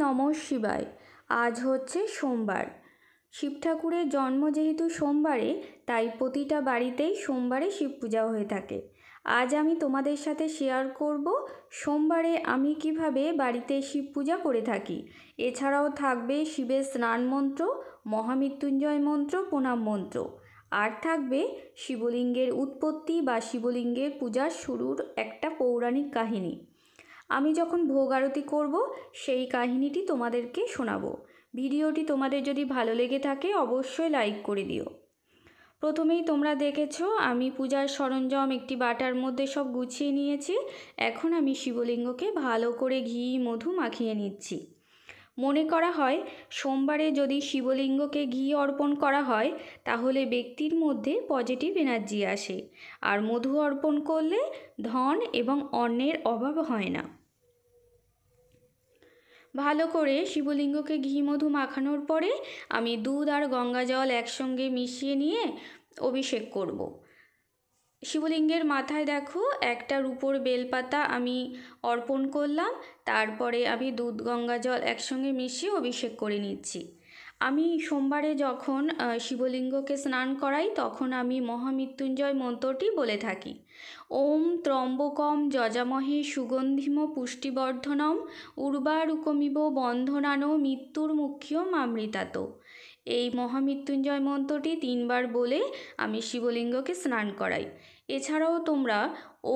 নমঃ শিবায়। আজ হচ্ছে সোমবার। শিব ঠাকুরের জন্ম যেহেতু সোমবারে, তাই প্রতিটা বাড়িতেই সোমবারে শিব পূজা হয়ে থাকে। আজ আমি তোমাদের সাথে শেয়ার করব সোমবারে আমি কিভাবে বাড়িতে শিব পূজা করে থাকি। এছাড়াও থাকবে শিবের স্নান মন্ত্র, মহামৃত্যুঞ্জয় মন্ত্র, প্রণাম মন্ত্র। আর থাকবে শিবলিঙ্গের উৎপত্তি বা শিবলিঙ্গের পূজার শুরুর একটা পৌরাণিক কাহিনী। আমি যখন ভোগ আরতি করব সেই কাহিনীটি তোমাদেরকে শোনাবো। ভিডিওটি তোমাদের যদি ভালো লেগে থাকে অবশ্যই লাইক করে দিও। প্রথমেই তোমরা দেখেছো আমি পূজার সরঞ্জাম একটি বাটার মধ্যে সব গুছিয়ে নিয়েছি। এখন আমি শিবলিঙ্গকে ভালো করে ঘি মধু মাখিয়ে নিচ্ছি। মনে করা হয় সোমবারে যদি শিবলিঙ্গকে ঘি অর্পণ করা হয় তাহলে ব্যক্তির মধ্যে পজিটিভ এনার্জি আসে, আর মধু অর্পণ করলে ধন এবং অন্নের অভাব হয় না। ভালো করে শিবলিঙ্গকে ঘি মধু মাখানোর পরে আমি দুধ আর গঙ্গা জল একসঙ্গে মিশিয়ে নিয়ে অভিষেক করব। শিবলিঙ্গের মাথায় দেখো একটা রূপোর বেলপাতা আমি অর্পণ করলাম। তারপরে আমি দুধ গঙ্গা জল একসঙ্গে মিশিয়ে অভিষেক করে নিচ্ছি। আমি সোমবারে যখন শিবলিঙ্গকে স্নান করাই তখন আমি মহামৃত্যুঞ্জয় মন্ত্রটি বলে থাকি। ওম ত্রম্বকম যজামহে সুগন্ধিম পুষ্টিবর্ধনম উর্বারুকমিব বন্ধনানো মৃত্যুর মুখ্যম আমৃতাত। এই মহামৃত্যুঞ্জয় মন্ত্রটি 3 বার বলে আমি শিবলিঙ্গকে স্নান করাই। এছাড়াও তোমরা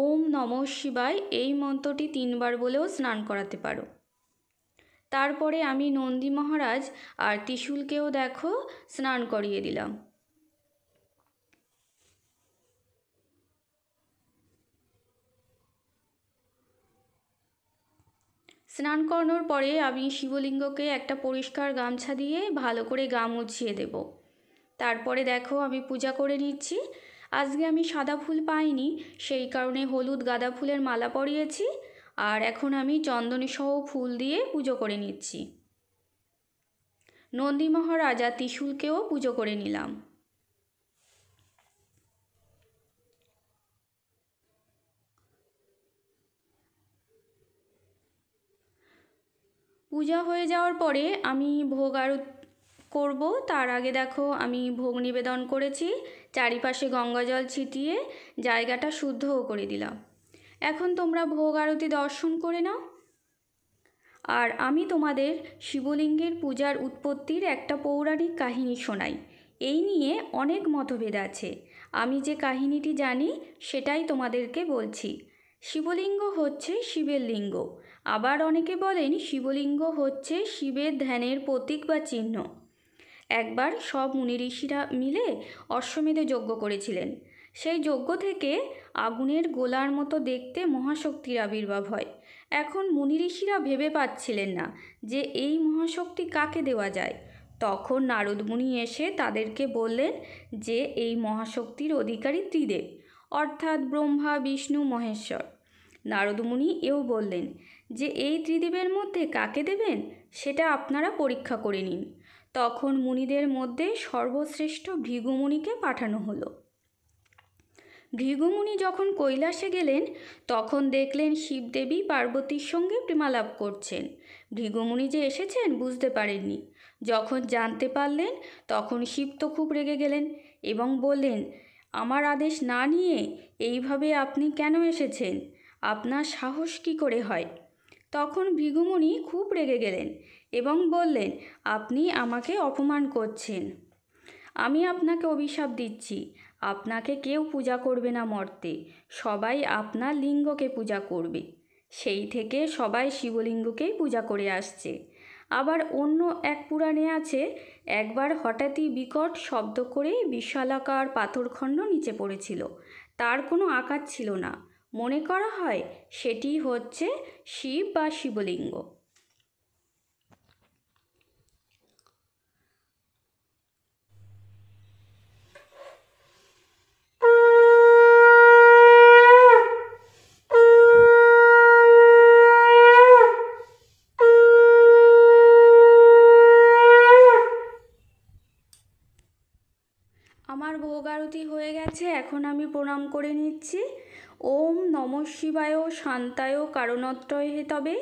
ওম নমঃ শিবায় এই মন্ত্রটি 3 বার বলেও স্নান করাতে পারো। তারপরে আমি নন্দী মহারাজ আর ত্রিশূলকেও দেখো স্নান করিয়ে দিলাম। স্নান করানোর পরে আমি শিবলিঙ্গকে একটা পরিষ্কার গামছা দিয়ে ভালো করে গা মুছিয়ে দেব। তারপরে দেখো আমি পূজা করে নিচ্ছি। আজকে আমি সাদা ফুল পাইনি, সেই কারণে হলুদ গাঁদা ফুলের মালা পরিয়েছি। আর এখন আমি চন্দনী সহ ফুল দিয়ে পুজো করে নিচ্ছি। নন্দী মহারাজ আর ত্রিশূলকেও পুজো করে নিলাম। পূজা হয়ে যাওয়ার পরে আমি ভোগ আরতি করব। তার আগে দেখো আমি ভোগ নিবেদন করেছি, চারিপাশে গঙ্গা জল ছিটিয়ে জায়গাটা শুদ্ধও করে দিলাম। এখন তোমরা ভোগ আরতি দর্শন করে নাও। আর আমি তোমাদের শিবলিঙ্গের পূজার উৎপত্তির একটা পৌরাণিক কাহিনী শোনাই। এই নিয়ে অনেক মতভেদ আছে। আমি যে কাহিনীটি জানি সেটাই তোমাদেরকে বলছি। শিবলিঙ্গ হচ্ছে শিবের লিঙ্গ। আবার অনেকে বলেন শিবলিঙ্গ হচ্ছে শিবের ধ্যানের প্রতীক বা চিহ্ন। একবার সব মুনি ঋষিরা মিলে অশ্বমেধ যজ্ঞ করেছিলেন। সেই যজ্ঞ থেকে আগুনের গোলার মতো দেখতে মহাশক্তির আবির্ভাব হয়। এখন মুনি ঋষিরা ভেবে পাচ্ছিলেন না যে এই মহাশক্তি কাকে দেওয়া যায়। তখন নারদ মুনি এসে তাদেরকে বললেন যে এই মহাশক্তির অধিকারী ত্রিদেব, অর্থাৎ ব্রহ্মা বিষ্ণু মহেশ্বর। নারদ মুনি এও বললেন যে এই ত্রিদেবের মধ্যে কাকে দেবেন সেটা আপনারা পরীক্ষা করে নিন। তখন মুনিদের মধ্যে সর্বশ্রেষ্ঠ ভৃগুমুনিকে পাঠানো হলো। ভৃগুমুনি যখন কৈলাসে গেলেন তখন দেখলেন শিবদেবী পার্বতীর সঙ্গে প্রেমালাপ করছেন। ভৃগুমুনি যে এসেছেন বুঝতে পারেননি। যখন জানতে পারলেন তখন শিব তো খুব রেগে গেলেন এবং বললেন, আমার আদেশ না নিয়ে এইভাবে আপনি কেন এসেছেন? আপনার সাহস কী করে হয়? তখন ভৃগুমুনি খুব রেগে গেলেন এবং বললেন, আপনি আমাকে অপমান করছেন। আমি আপনাকে অভিশাপ দিচ্ছি, আপনাকে কেউ পূজা করবে না মর্তে, সবাই আপনার লিঙ্গকে পূজা করবে। সেই থেকে সবাই শিবলিঙ্গকেই পূজা করে আসছে। আবার অন্য এক পুরাণে আছে, একবার হঠাৎই বিকট শব্দ করে বিশালাকার পাথরখণ্ড নিচে পড়েছিল। তার কোনো আকার ছিল না। মনে করা হয় সেটি হচ্ছে শিব বা শিবলিঙ্গ। আমার ভোগ আরতি হয়ে গেছে, এখন আমি প্রণাম করে নিচ্ছি। ওম নমঃ শিবায় শান্তায় কারণত্রয় হে তবে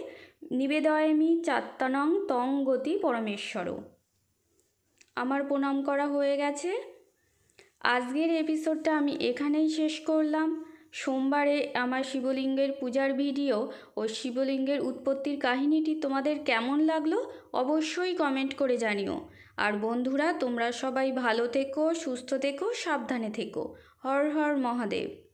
নিবেদয়ামি চাত্তানং তং গতি পরমেশ্বর। আমার প্রণাম করা হয়ে গেছে। আজকের এপিসোডটা আমি এখানেই শেষ করলাম। সোমবারে আমার শিবলিঙ্গের পূজার ভিডিও ও শিবলিঙ্গের উৎপত্তির কাহিনীটি তোমাদের কেমন লাগলো অবশ্যই কমেন্ট করে জানিও। আর বন্ধুরা, তোমরা সবাই ভালো থেকো, সুস্থ থেকো, সাবধানে থেকো। হর হর মহাদেব।